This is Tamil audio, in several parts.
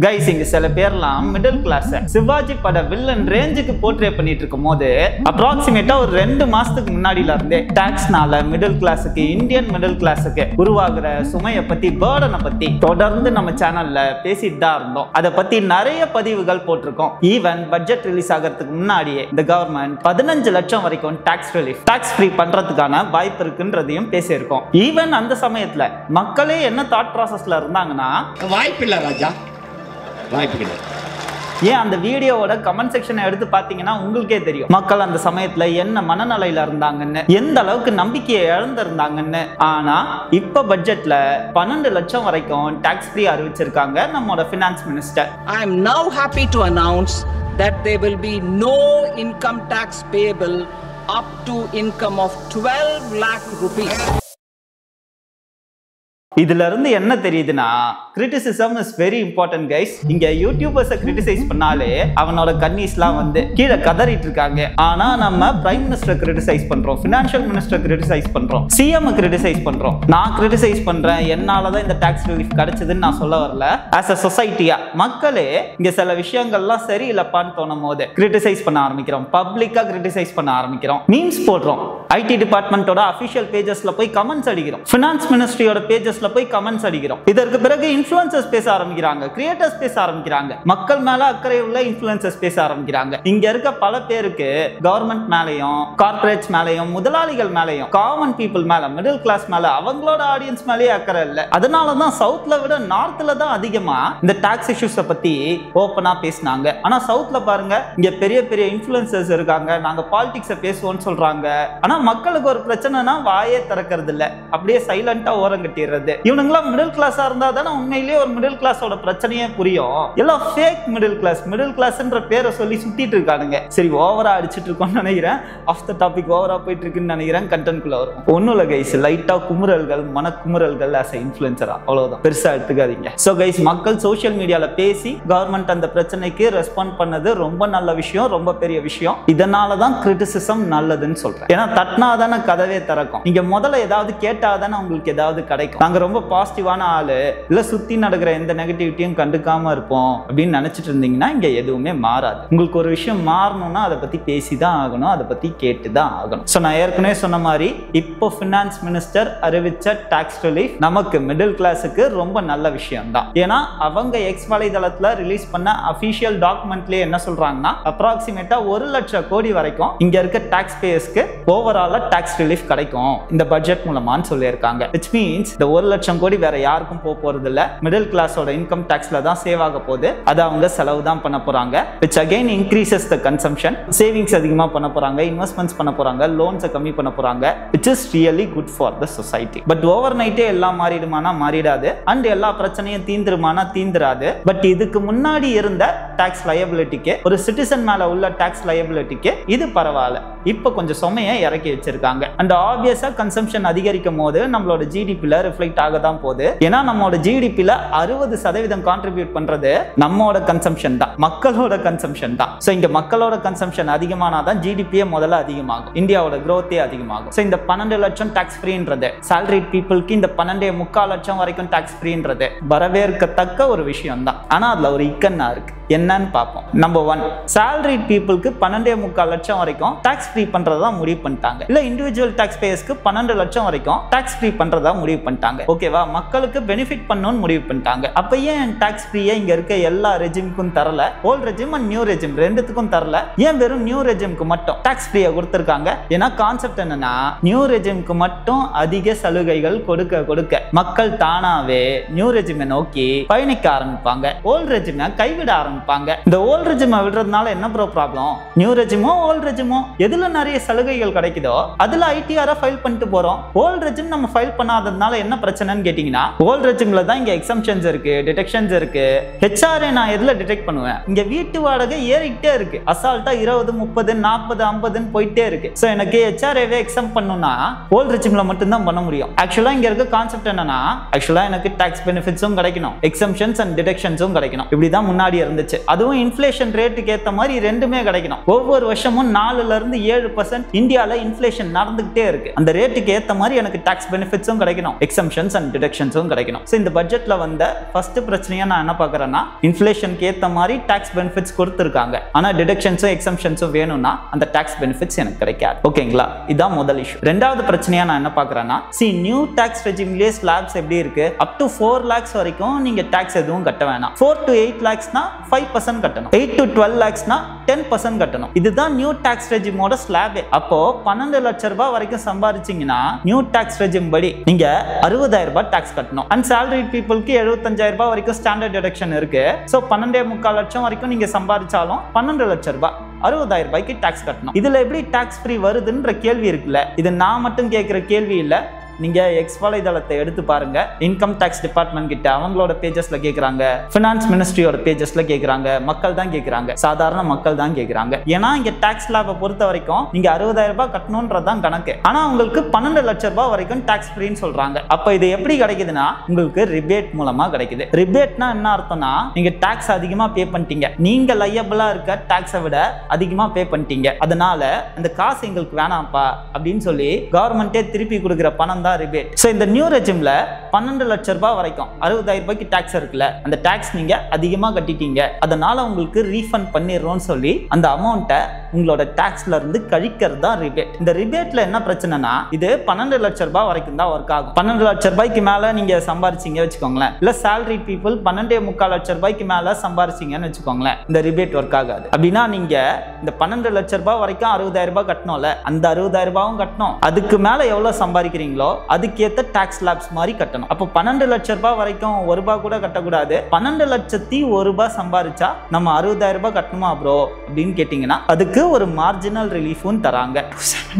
கைஸ் இங்க சில பேர்லாம் மிடில் கிளாஸ் சிவாஜி பட வில்லன் ரேஞ்சுக்கு போர்ட்ரே பண்ணிட்டு இருக்கும் போது அப்ராக்சிமேட்டா ஒரு 2 மாசத்துக்கு முன்னாடில இருந்தே டாக்ஸ்னால மிடில் கிளாஸுக்கு இந்தியன் மிடில் கிளாஸுக்கு உருவாகிற சுமையை பத்தி பேர்டனை பத்தி தொடர்ந்து நம்ம சேனல்ல பேசிட்டு தான் இருந்தோம். அதை பத்தி நிறைய பதிவுகள் போட்டிருக்கோம். ஈவன் பட்ஜெட் ரிலீஸ் ஆகிறதுக்கு முன்னாடியே இந்த கவர்மெண்ட் 15 லட்சம் வரைக்கும் டாக்ஸ் ரிலீஃப் டாக்ஸ் ஃப்ரீ பண்றதுக்கான வாய்ப்பு இருக்குன்றதையும் பேசியிருக்கோம். ஈவன் அந்த சமயத்துல மக்களே என்ன தாட் ப்ராசஸ்ல இருந்தாங்கன்னா வாய்ப்பு இல்ல ராஜா, வாய்ப்பு கிடையாது. ஏன் அந்த வீடியோவோட கமெண்ட் செக்ஷனை எடுத்து பார்த்தீங்கன்னா உங்களுக்கே தெரியும் மக்கள் அந்த சமயத்துல என்ன மனநிலையில இருந்தாங்கன்னு, எந்த அளவுக்கு நம்பிக்கையை இழந்திருந்தாங்கன்னு. ஆனா இப்ப பட்ஜெட்ல 12 லட்சம் வரைக்கும் டாக்ஸ் ஃப்ரீ அறிவிச்சிருக்காங்க நம்மளோட finance minister. I am now happy to announce that there will be no income tax payable up to income of 12 lakh rupees. இதுல இருந்து என்ன தெரியுதுன்னா criticism is very important guys. இங்க யூடியூபர்ஸை கிரிட்டிசைஸ் பண்ணாலே அவனோட கன்னிஸ்லாம் வந்து கீழே கதறிட்டு இருக்காங்க. ஆனா நம்ம பிரைம் மினிஸ்டர் கிரிட்டிசைஸ் பண்றோம், ஃபினான்ஷியல் மினிஸ்டர் கிரிட்டிசைஸ் பண்றோம், சிஎம் கிரிட்டிசைஸ் பண்றோம். நான் கிரிட்டிசைஸ் பண்றேன், என்னாலதான் இந்த டாக்ஸ் ரிலீஃப் கிடைச்சதுன்னு நான் சொல்ல வரல. ஆஸ் அ சொசைட்டியா மக்களே இங்க சில விஷயங்கள்லாம் சரியில்லைப்பான்னு தோணும் போது கிரிட்டிசைஸ் பண்ண ஆரம்பிக்கிறோம், பப்ளிக்கா கிரிட்டிசைஸ் பண்ண ஆரம்பிக்கிறோம், மீம்ஸ் போடுறோம், ஐடி டிபார்ட்மெண்டோட அபிஷியல் பேஜஸ்ல போய் கமெண்ட்ஸ் அடிக்கிறோம், ஃபினான்ஸ் மினிஸ்ட்ரியோட பேஜஸ் போய் கமெண்ட்ஸ் அடிக்கிறோம். இதற்கு பிறகு இன்ஃப்ளூயன்சர்ஸ் பேச ஆரம்பிக்கிறாங்க, கிரியேட்டர்ஸ் பேச ஆரம்பிக்கிறாங்க, மக்கள் மேல அக்கறை உள்ள இன்ஃப்ளூயன்சர்ஸ் பேச ஆரம்பிக்கிறாங்க. இங்க இருக்க பல பேருக்கு கவர்மெண்ட் மேலயும் கார்ப்பரேட்ஸ் மேலயும் முதலாளிகள் மேலயும் காமன் பீப்புள் மேல மிடில் கிளாஸ் மேல அவங்களோட ஆடியன்ஸ் மேலேயே அக்கறை இல்லை. அதனாலதான் சவுத்ல விட நார்த்ல தான் அதிகமா இந்த டாக்ஸ் இஷ்யூஸை பத்தி ஓப்பனா பேசினாங்க. ஆனா சவுத்ல பாருங்க இங்க பெரிய பெரிய இன்ஃப்ளூயன்சர்ஸ் இருக்காங்க, நாங்க பாலிடிக்ஸை பேசுவோம்னு சொல்றாங்க. ஆனா மக்களுக்கு ஒரு பிரச்சனைனா வாயே திறக்கிறது இல்ல, அப்படியே சைலண்டா ஓரம் கட்டிடுறது. இவனுங்களாம் மிடில் கிளாஸா இருந்தா தானே உண்மையிலேயே ஒரு மிடில் கிளாஸோட பிரச்சனையே புரியும். எல்லாம் ஃபேக் மிடில் கிளாஸ்ன்ற பேரை சொல்லி சுத்திட்டு இருக்கானுங்க. சரி ஓவரா அடிச்சிட்டு இருக்கோம்னு நினைக்கிறேன், ஆஃப் த டாபிக் ஓவரா போயிட்டு இருக்குன்னு நினைக்கிறேன். கண்டென்ட்குள்ள வரும் ஒன்னும் இல்ல கைஸ், லைட்டா குமுறல்கள் மனக்குமுறல்கள் ஆஸ் இன்ஃப்ளூயன்சரா, அவ்வளவுதான், பெருசா எடுத்துக்காதீங்க. சோ கைஸ் மக்கள் சோஷியல் மீடியால பேசி கவர்மெண்ட் அந்த பிரச்சனைக்கு ரெஸ்பாண்ட் பண்ணது ரொம்ப நல்ல விஷயம், ரொம்ப பெரிய விஷயம். இதனாலதான் கிரிட்டிசிசம் நல்லதுன்னு சொல்றேன். ஏன்னா தட்டினாதானே கதவே திறக்கும். நீங்க முதல்ல ஏதாவது கேட்டாதானே உங்களுக்கு ஏதாவது கிடைக்கும். நாங்க ரொம்ப பாசிட்டிவான ஆளு இல்ல, சுத்தி நடக்கிற எந்த நெகட்டிவிட்டியும் கண்டுக்காம இருப்போம் அப்படின்னு நினைச்சிட்டு இருந்தீங்கன்னா இங்க எதுவுமே மாறாது. உங்களுக்கு ஒரு விஷயம் மாறணும்னா அதை பத்தி பேசிதான் ஆகணும், அதை பத்தி கேட்டுதான் ஆகணும். சோ நான் ஏற்கனவே சொன்ன மாதிரி இப்போ பினான்ஸ் மினிஸ்டர் அறிவிச்ச டாக்ஸ் ரிலீஃப் நமக்கு மிடில் கிளாஸுக்கு ரொம்ப நல்ல விஷயம் தான். ஏன்னா அவங்க எக்ஸ் வலைதளத்துல ரிலீஸ் பண்ண அபிஷியல் டாக்குமெண்ட்லயே என்ன சொல்றாங்கன்னா அப்ராக்சிமேட்டா 1 லட்சம் கோடி வரைக்கும் இங்க இருக்க டாக்ஸ் பேயர்ஸ்க்கு ஓவராலா டாக்ஸ் ரிலீஃப் கிடைக்கும் இந்த பட்ஜெட் மூலமான்னு சொல்லியிருக்காங்க. which means இந்த 1 லட்சம் கோடி வேற யாருக்கும் போறது இல்ல, மிடில் கிளாஸோட இன்கம் டாக்ஸ்ல தான் சேவ் ஆக போகுது. அதை அவங்க செலவு தான் பண்ண போறாங்க, which again increases the consumption. Savings அதிகமா பண்ண போறாங்க, இன்வெஸ்ட்மெண்ட்ஸ் பண்ண போறாங்க, லோன்ஸை கம்மி பண்ண போறாங்க, which is really good for the society. But over நைட்டே எல்லாம் மாறிடுமானா மாறிடாது, அண்ட் எல்லா பிரச்சனையும் தீந்துருமானா தீந்துராது. பட் இதுக்கு முன்னாடி இருந்த டாக்ஸ் லயபிலிட்டிக்கு, ஒரு சிட்டிசன் மேல உள்ள டாக்ஸ் லயபிலிட்டிக்கு இது பரவாயில்ல. இப்போ கொஞ்சம் சுமையை இறக்கி வச்சிருக்காங்க. அண்ட் ஆப்வியஸா கன்சம்ஷன் அதிகரிக்கும் போது நம்மளோட ஜிடிபில ரிஃப்ளெக்ட் ஆக தான் போகுது. ஏன்னா நம்மளோட ஜிடிபில 60% கான்ட்ரிபியூட் பண்றது நம்மளோட கன்சம்ஷன் தான், மக்களோட கன்சம்ஷன் தான். சோ இங்க மக்களோட கன்சம்ஷன் அதிகமானாதான் ஜிடிபியே முதல்ல அதிகமாகும், இந்தியாவோட growth அதிகமாகும். சோ இந்த 12 லட்சம் டாக்ஸ் ஃப்ரீன்றது salaried peopleக்கு இந்த 12.25 லட்சம் வரைக்கும் டாக்ஸ் ஃப்ரீன்றது வரவேற்கத்தக்க ஒரு விஷயம் தான். ஆனா அதுல ஒரு இக்கன்னா இருக்கு, என்னன்னு பார்ப்போம். நம்பர் 1, salaried peopleக்கு 12.25 லட்சம் வரைக்கும் டாக்ஸ் ஃப்ரீ பண்றதா முடிவு பண்ணிட்டாங்க. இல்ல இண்டிவிஜுவல் டாக்ஸ் பேயர்ஸ்க்கு 12 லட்சம் வரைக்கும் டாக்ஸ் ஃப்ரீ பண்றதா முடிவு பண்ணிட்டாங்க. ஓகேவா, மக்களுக்கு பெனிஃபிட் பண்ணணும்னு முடிவு பண்ணிட்டாங்க. அப்ப ஏன் டாக்ஸ் ஃப்ரீயா இங்க இருக்க எல்லா ரெஜிமுக்கும் தரல, old regime and new regime ரெண்டுத்துக்கும் தரல? ஏன் வெறும் நியூ ரெஜிமுக்கு மட்டும் டாக்ஸ் ஃப்ரீயா கொடுத்திருக்காங்க? ஏன்னா கான்செப்ட் என்னன்னா நியூ ரெஜிமுக்கு மட்டும் அதிக சலுகைகள் கொடுக்க மக்கள் தானாவே நியூ ரெஜிமை நோக்கி பயணிக்க ஆரம்பிப்பாங்க, ஓல்ட் ரெஜிமை கைவிட ஆரம்பிப்பாங்க. இந்த ஓல்ட் ரெஜிமை விடுறதுனால என்ன ப்ராப்ளம்? நியூ ரெஜிமோ ஓல்ட் ரெஜிமோ எதுல நிறைய சலுகைகள் கிடைக்குதோ அதுல ஐடிஆர் ஃபைல் பண்ணிட்டு போறோம். ஓல்ட் ரெஜிம் நம்ம ஃபைல் பண்ணாததுனால என்ன பிரச்சனைன்னு கேட்டீங்கன்னா, ஓல்ட் ரெஜிம்ல தான் இங்க எக்ஸம்ஷன்ஸ் இருக்கு, டிடெக்ஷன்ஸ் இருக்கு. ஹெச்ஆர்ஏ நான் எதுல டிடெக்ட் பண்ணுவேன்? இங்க வீட்டு வாடகை ஏறிட்டே இருக்கு, அசால்ட்டா 20, 30, 40, 50 போயிட்டே இருக்கு. சோ எனக்கு ஹெச்ஆர்ஏவே எக்ஸம் பண்ணனும்னா ஓல்ட் ரெஜிம்ல மட்டும் தான் பண்ண முடியும். ஆக்சுவலா இங்க இருக்க கான்செப்ட் என்னன்னா, ஆக்சுவலா எனக்கு டாக்ஸ் பெனிஃபிட்ஸும் கிடைக்கணும், எக்ஸம்ஷன்ஸ் அண்ட் டிடெக்ஷன்ஸும் கிடைக்கணும். இப்படிதான் முன்னாடி இருந்துச்சு. இருந்துச்சு. அதுவும் இன்ஃப்ளேஷன் ரேட்டுக்கு ஏத்த மாதிரி ரெண்டுமே கிடைக்கணும். ஒவ்வொரு வருஷமும் 4ல இருந்து 7% இந்தியால இன்ஃப்ளேஷன் நடந்துகிட்டே இருக்கு. அந்த ரேட்டுக்கு ஏத்த மாதிரி எனக்கு டாக்ஸ் பெனிஃபிட்ஸும் கிடைக்கணும், எக்ஸம்ஷன்ஸ் அண்ட் டிடக்ஷன்ஸும் கிடைக்கணும். சோ இந்த பட்ஜெட்ல வந்த ஃபர்ஸ்ட் பிரச்சனையா நான் என்ன பார்க்கறேன்னா, இன்ஃப்ளேஷனுக்கு ஏத்த மாதிரி டாக்ஸ் பெனிஃபிட்ஸ் கொடுத்திருக்காங்க. ஆனா டிடக்ஷன்ஸும் எக்ஸம்ஷன்ஸும் வேணும்னா அந்த டாக்ஸ் பெனிஃபிட்ஸ் எனக்கு கிடைக்காது. ஓகேங்களா? இதான் முதல் இஷ்யூ. ரெண்டாவது பிரச்சனையா நான் என்ன பார்க்கறேன்னா, நியூ டாக்ஸ் ரெஜிம்லயே ஸ்லாப்ஸ் எப்படி இருக்கு, அப் டு 4 lakhs வரைக்கும் நீங்க டாக்ஸ் எதுவும் கட்ட வேணாம். 4 to 8 lakhsனா 5% கட்டணும். 8 to 12 lakhsனா 10% கட்டணும். இதுதான் நியூ டாக்ஸ் ரெஜிமோட ஸ்லாப். அப்போ 12 லட்சம் ரூபாய் வரைக்கும் சம்பாதிச்சீங்கன்னா நியூ டாக்ஸ் ரெஜிம் படி நீங்க 60,000 ரூபாய் டாக்ஸ் கட்டணும். அண்ட் salaried peopleக்கு 75,000 ரூபாய் வரைக்கும் ஸ்டாண்டர்ட் டிடக்ஷன் இருக்கு. சோ 12.25 லட்சம் வரைக்கும் நீங்க சம்பாதிச்சாலும் 12 லட்சம் ரூபாய் 60,000 ரூபாய்க்கு டாக்ஸ் கட்டணும். இதுல எப்படி டாக்ஸ் ஃப்ரீ வருதுன்ற கேள்வி இருக்குல்ல, இது நான் மட்டும் கேட்கிற கேள்வி இல்ல. நீங்க எக்ஸ் வலைதளத்தை எடுத்து பாருங்க. இன்கம் டாக்ஸ் டிபார்ட்மெண்ட் கிட்ட அவங்களோட பேஜஸ்ல கேக்குறாங்க, ஃபினான்ஸ் மினிஸ்ட்ரியோட பேஜஸ்ல கேக்குறாங்க, மக்கள் தான் கேக்குறாங்க, சாதாரண மக்கள் தான் கேக்குறாங்க. ஏன்னா இங்க டாக்ஸ் ஸ்லாபை பொறுத்த வரைக்கும் நீங்க 60,000 ரூபாய் கட்டணும்ன்றதான் கணக்கு. ஆனா உங்களுக்கு 12 லட்சம் ரூபாய் வரைக்கும் டாக்ஸ் ஃப்ரீன்னு சொல்றாங்க. அப்ப இது எப்படி கிடைக்குதுன்னா உங்களுக்கு ரிபேட் மூலமா கிடைக்குது. ரிபேட்னா என்ன அர்த்தம்னா, நீங்க டாக்ஸ் அதிகமா பே பண்ணிட்டீங்க, நீங்க லயபிளா இருக்க டாக்ஸை விட அதிகமா பே பண்ணிட்டீங்க, அதனால அந்த காசு எங்களுக்கு வேணாம்ப்பா அப்படின்னு சொல்லி கவர்மெண்டே திருப்பி கொடுக்குற பணம் தான் ரிபேட். சோ இந்த நியூ ரெஜிம்ல 12 லட்சம் ரூபாய் வரைக்கும் 60,000 ரூபாய்க்கு டாக்ஸ் இருக்குல்ல, அந்த டாக்ஸ் நீங்க அதிகமா கட்டிட்டீங்க, அதனால உங்களுக்கு ரீஃபண்ட் பண்ணிடுறோம்னு சொல்லி அந்த அமௌண்ட்டை உங்களோட டாக்ஸ்ல இருந்து கழிக்கிறது தான் ரிபேட். இந்த ரிபேட்ல என்ன பிரச்சனைனா, இது 12 லட்சம் ரூபாய் வரைக்கும் தான் ஒர்க் ஆகும். 12 லட்சம் ரூபாய்க்கு மேல நீங்க சம்பாரிச்சீங்க வச்சுக்கோங்களேன், இல்ல salaried people 12.25 லட்சம் ரூபாய்க்கு மேல சம்பாரிச்சீங்கன்னு வச்சுக்கோங்களேன், இந்த ரிபேட் ஒர்க் ஆகாது. அப்படின்னா நீங்க இந்த 12 லட்சம் ரூபாய் வரைக்கும் 60,000 ரூபாய் கட்டணும்ல, அந்த 60,000 ரூபாயும் கட்டணும், அதுக்கு மேல எவ்வளவு சம்பாதிக்கிறீங்களோ அதுக்கேத்த டாக்ஸ் ஸ்லாப்ஸ் மாதிரி கட்டணும். அப்போ 12 லட்சம் ரூபாய் வரைக்கும் 1 ரூபாய் கூட கட்டக்கூடாது. 12 லட்சத்தி 1 ரூபாய் சம்பாதிச்சா நம்ம 60,000 ரூபாய் கட்டணுமா ப்ரோ அப்படின்னு கேட்டீங்கன்னா அதுக்கு ஒரு மார்ஜினல் ரிலீஃபும் தராங்க.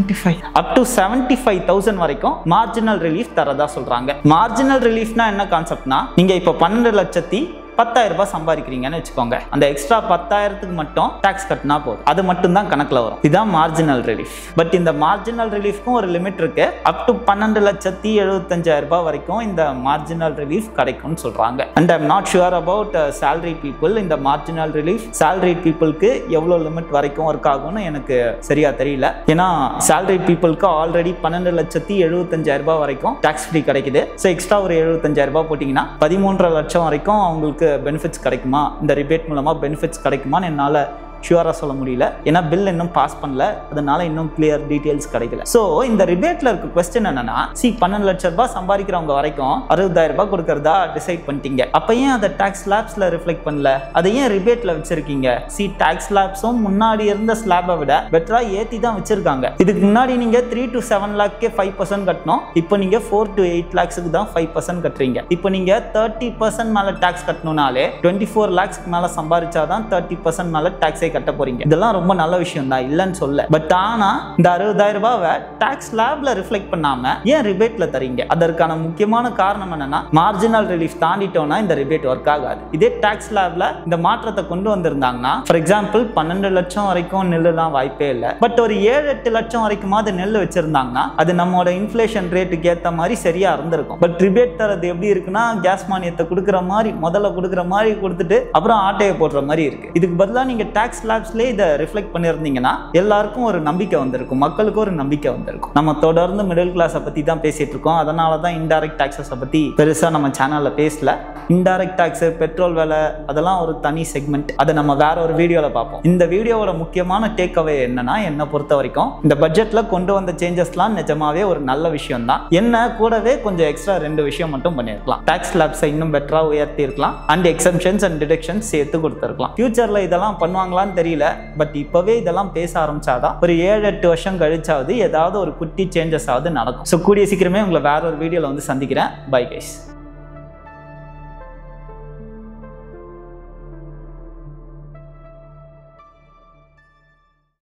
up to 75,000 வரைக்கும் மார்ஜினல் ரிலீஃப் தரதா சொல்றாங்க. மார்ஜினல் ரிலீஃப்னா என்ன கான்செப்ட்னா, நீங்க இப்போ 12 லட்சத்தி 10,000 ரூபாய் சம்பாதிக்கிறீங்கன்னு வச்சுக்கோங்க, அந்த எக்ஸ்ட்ரா 10,000க்கு மட்டும் டாக்ஸ் கட்டினா போதும், அது மட்டும் தான் கணக்குல வரும். இதுதான் மார்ஜினல் ரிலீஃப். பட் இந்த மார்ஜினல் ரிலீஃப்க்கும் ஒரு லிமிட் இருக்கு. அப் டு 12,75,000 ரூபாய் வரைக்கும் இந்த மார்ஜினல் ரிலீஃப் கிடைக்கும்னு சொல்றாங்க. And I am not sure about salaried people. இந்த மார்ஜினல் ரிலீஃப் salaried peopleக்கு எவ்வளவு லிமிட் வரைக்கும் ஒர்க் ஆகும்னு எனக்கு சரியா தெரியல. ஏன்னா salaried peopleக்கு ஆல்ரெடி 12,75,000 ரூபாய் வரைக்கும் டாக்ஸ் ஃப்ரீ கிடைக்குது. ஸோ எக்ஸ்ட்ரா ஒரு 75,000 ரூபாய் போட்டீங்கன்னா 13.5 லட்சம் வரைக்கும் அவங்களுக்கு பெனிஃபிட்ஸ் கிடைக்குமா, இந்த ரிபேட் மூலமா பெனிஃபிட்ஸ் கிடைக்குமான்னு என்னால ஷுவரா சொல்ல முடியல. ஏன்னா பில் இன்னும் பாஸ் பண்ணல, அதனால இன்னும் கிளியர் டீடைல்ஸ் கிடைக்கல. சோ இந்த ரிபேட்ல இருக்க क्वेश्चन என்னன்னா, 12 லட்சம் ரூபாய் சம்பாதிக்கிறவங்க வரைக்கும் 60,000 ரூபாய் கொடுக்கறதா டிசைட் பண்ணிட்டீங்க. அப்ப ஏன் அதை டாக்ஸ் ஸ்லாப்ஸ்ல ரிஃப்ளெக்ட் பண்ணல, அதை ஏன் ரிபேட்ல வச்சிருக்கீங்க? டாக்ஸ் ஸ்லாப்ஸும் முன்னாடி இருந்த ஸ்லாபை விட பெட்டரா ஏத்தி தான் வச்சிருக்காங்க. இதுக்கு முன்னாடி நீங்க 3 to 7 lakhக்கு 5% கட்டணும், இப்போ நீங்க 4 to 8 lakhsக்கு தான் 5% கட்டுறீங்க. இப்போ நீங்க 30% மேல டாக்ஸ் கட்டணும்னாலே 24 lakhsக்கு மேல சம்பாதிச்சாதான் 30% மேல டாக்ஸே கட்ட போறீங்க. இதெல்லாம் ரொம்ப நல்ல விஷயம் தான், இல்லன்னு சொல்ல. பட் ஆனா இந்த 60,000 ரூபாவை டாக்ஸ் ஸ்லாப்ல ரிஃப்ளெக்ட் பண்ணாம ஏன் ரிபேட்ல தரீங்க? அதற்கான முக்கியமான காரணம் என்னன்னா, மார்ஜினல் ரிலீஃப் தாண்டிட்டோம்னா இந்த ரிபேட் ஒர்க் ஆகாது. இதே டாக்ஸ் ஸ்லாப்ல இந்த மாற்றத்தை கொண்டு வந்திருந்தாங்கன்னா, ஃபார் எக்ஸாம்பிள் 12 லட்சம் வரைக்கும் நெல்லுலாம் வாய்ப்பே இல்லை, பட் ஒரு 7-8 லட்சம் வரைக்குமாவது நெல் வச்சிருந்தாங்கன்னா அது நம்மளோட இன்ஃப்ளேஷன் ரேட்டுக்கு ஏத்த மாதிரி சரியா இருந்திருக்கும். பட் ரிபேட் தரது எப்படி இருக்குன்னா, கேஸ் மானியத்தை கொடுக்குற மாதிரி முதல்ல கொடுக்குற மாதிரி கொடுத்துட்டு அப்புறம் ஆட்டையை போடுற மாதிரி இருக்கு. இதுக்கு பதிலாக நீங்க டாக்ஸ் ஸ்லாப்ஸ்லேயே இதை ரிஃப்ளெக்ட் பண்ணியிருந்தீங்கன்னா எல்லாருக்கும் ஒரு நம்பிக்கை வந்திருக்கும், மக்களுக்கு ஒரு நம்பிக்கை வந்திருக்கும். நம்ம தொடர்ந்து மிடில் கிளாஸை பற்றி தான் பேசிட்டு இருக்கோம், அதனால தான் இன்டைரக்ட் டாக்ஸஸை பற்றி பெருசாக நம்ம சேனலில் பேசல. இன்டைரக்ட் டாக்ஸ், பெட்ரோல் விலை, அதெல்லாம் ஒரு தனி செக்மெண்ட், அதை நம்ம வேற ஒரு வீடியோவில் பார்ப்போம். இந்த வீடியோவோட முக்கியமான டேக் அவே என்னன்னா, என்னை பொறுத்த வரைக்கும் இந்த பட்ஜெட்ல கொண்டு வந்த சேஞ்சஸ்லாம் நிஜமாவே ஒரு நல்ல விஷயம் தான். என்ன கூடவே கொஞ்சம் எக்ஸ்ட்ரா 2 விஷயம் மட்டும் பண்ணிருக்கலாம். டாக்ஸ் ஸ்லாப்ஸை இன்னும் பெட்டரா உயர்த்தி இருக்கலாம், அண்ட் எக்ஸம்ஷன்ஸ் அண்ட் டிடக்ஷன்ஸ் சேர்த்து கொடுத்துருக்கலாம். ஃபியூச்சர்ல இதெல்லாம் பண்ணுவாங்களான்னு தெரியல, பட் இப்பவே இதெல்லாம் பேச ஆரம்பிச்சாதான் ஒரு 7-8 வருஷம் கழிச்சாவது ஏதாவது ஒரு குட்டி சேஞ்சஸ் ஆகுது நடக்கும். ஸோ கூடிய சீக்கிரமே உங்களை வேற ஒரு வீடியோல வந்து சந்திக்கிறேன். Bye guys.